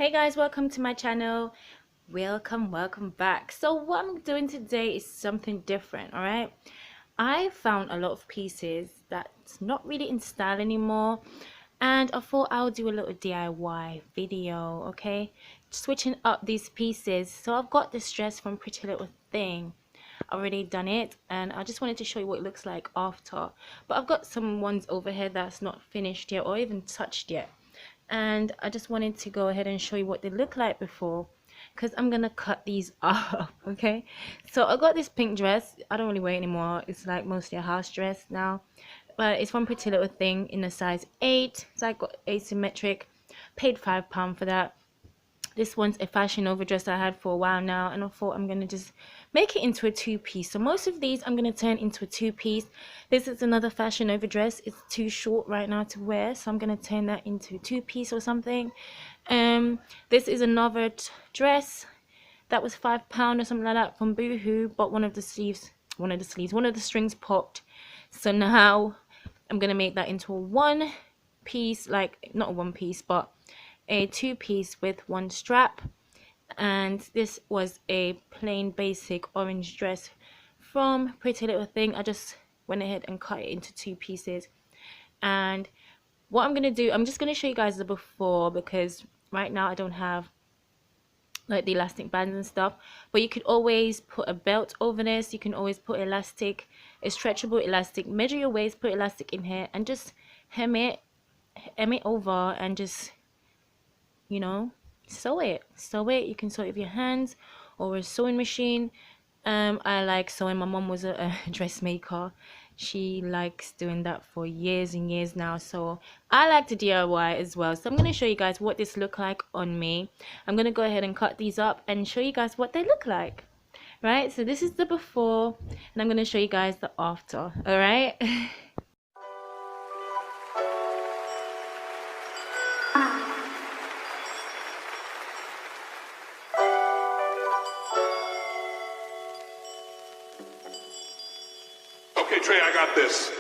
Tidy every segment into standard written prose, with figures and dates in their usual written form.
Hey guys, welcome to my channel. Welcome back. So what I'm doing today is something different. All right, I found a lot of pieces that's not really in style anymore, and I thought I'll do a little DIY video. Okay, switching up these pieces. So I've got this dress from Pretty Little Thing. I've already done it, and I just wanted to show you what it looks like after. But I've got some ones over here that's not finished yet or even touched yet, and I just wanted to go ahead and show you what they look like before, because I'm gonna cut these off. Okay, so I got this pink dress. I don't really wear it anymore. It's like mostly a house dress now, but it's from Pretty Little Thing in a size 8. So I got asymmetric, paid £5 for that. This one's a Fashion Over dress I had for a while now, and I thought I'm gonna just make it into a two-piece. So most of these I'm gonna turn into a two-piece. This is another Fashion Over dress. It's too short right now to wear, so I'm gonna turn that into a two-piece or something. This is another dress that was £5 or something like that from Boohoo, but one of the strings popped. So now I'm gonna make that into a one piece, like not a one piece, but a two-piece with one strap. And this was a plain basic orange dress from Pretty Little Thing. I just went ahead and cut it into two pieces. And what I'm gonna do, I'm just gonna show you guys the before, because right now I don't have like the elastic bands and stuff, but you could always put a belt over this. You can always put elastic, a stretchable elastic, measure your waist, put elastic in here, and just hem it over, and just, you know, sew it. You can sew it with your hands or a sewing machine. I like sewing. My mom was a dressmaker. She likes doing that for years and years now, so I like to DIY as well. So I'm going to show you guys what this look like on me. I'm going to go ahead and cut these up and show you guys what they look like. Right, so this is the before, and I'm going to show you guys the after. All right. Okay, Trey, I got this.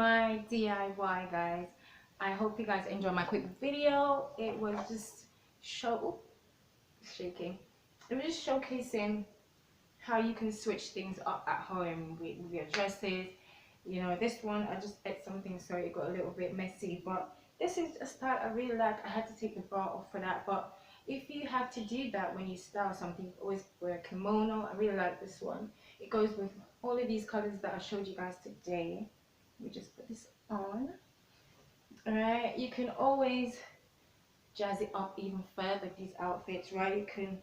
my DIY, guys. I hope you guys enjoy my quick video. It was just shaking. It was just showcasing how you can switch things up at home with your dresses. You know, this one I just ate something, so it got a little bit messy, but this is a style I really like. I had to take the bra off for that, but if you have to do that when you style something, you always wear a kimono. I really like this one. It goes with all of these colors that I showed you guys today. Let me just put this on. Alright, you can always jazz it up even further, these outfits, right? You can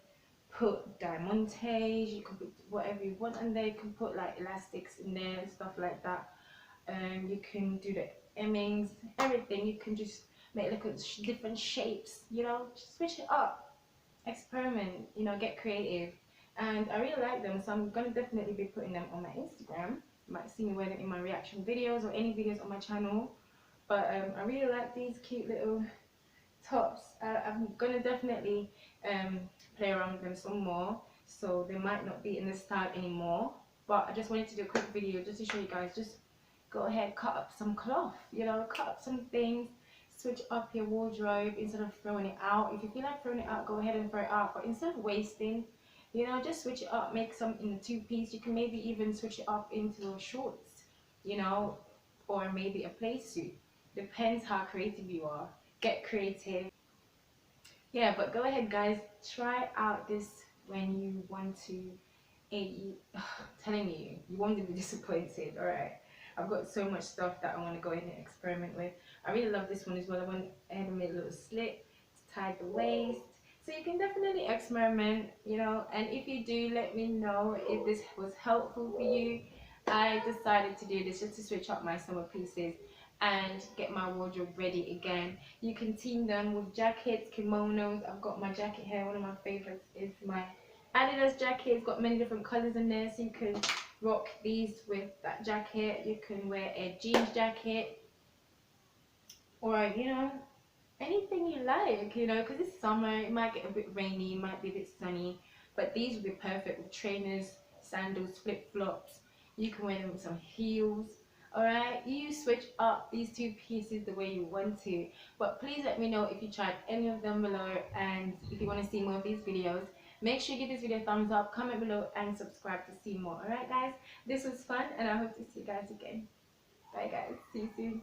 put diamantes, you can put whatever you want in there. You can put like elastics in there and stuff like that. You can do the emmings, everything. You can just make like different shapes, you know, just switch it up, experiment, you know, get creative. And I really like them, so I'm gonna definitely be putting them on my Instagram. You might see me wear them in my reaction videos or any videos on my channel. But I really like these cute little tops. I'm gonna definitely play around with them some more, so they might not be in this style anymore, but I just wanted to do a quick video just to show you guys. Just go ahead, cut up some cloth, you know, cut up some things, switch up your wardrobe instead of throwing it out. If you feel like throwing it out, go ahead and throw it out, but instead of wasting, you know, just switch it up, make something a two-piece. You can maybe even switch it up into shorts, you know, or maybe a play suit. Depends how creative you are. Get creative. Yeah, but go ahead, guys, try out this when you want to eat. Telling you won't be disappointed. All right, I've got so much stuff that I want to go in and experiment with. I really love this one as well. I went ahead and made a little slit to tie the waist, so you can definitely experiment, you know. And if you do, let me know if this was helpful for you. I decided to do this just to switch up my summer pieces and get my wardrobe ready again. You can team them with jackets, kimonos. I've got my jacket here. One of my favorites is my Adidas jacket. It's got many different colors in there, so you can rock these with that jacket. You can wear a jeans jacket, or you know, anything you like, you know, because it's summer. It might get a bit rainy, it might be a bit sunny, but these would be perfect with trainers, sandals, flip-flops. You can wear them with some heels. Alright, you switch up these two pieces the way you want to, but please let me know if you tried any of them below, and if you want to see more of these videos, make sure you give this video a thumbs up, comment below, and subscribe to see more. Alright guys, this was fun, and I hope to see you guys again. Bye guys, see you soon.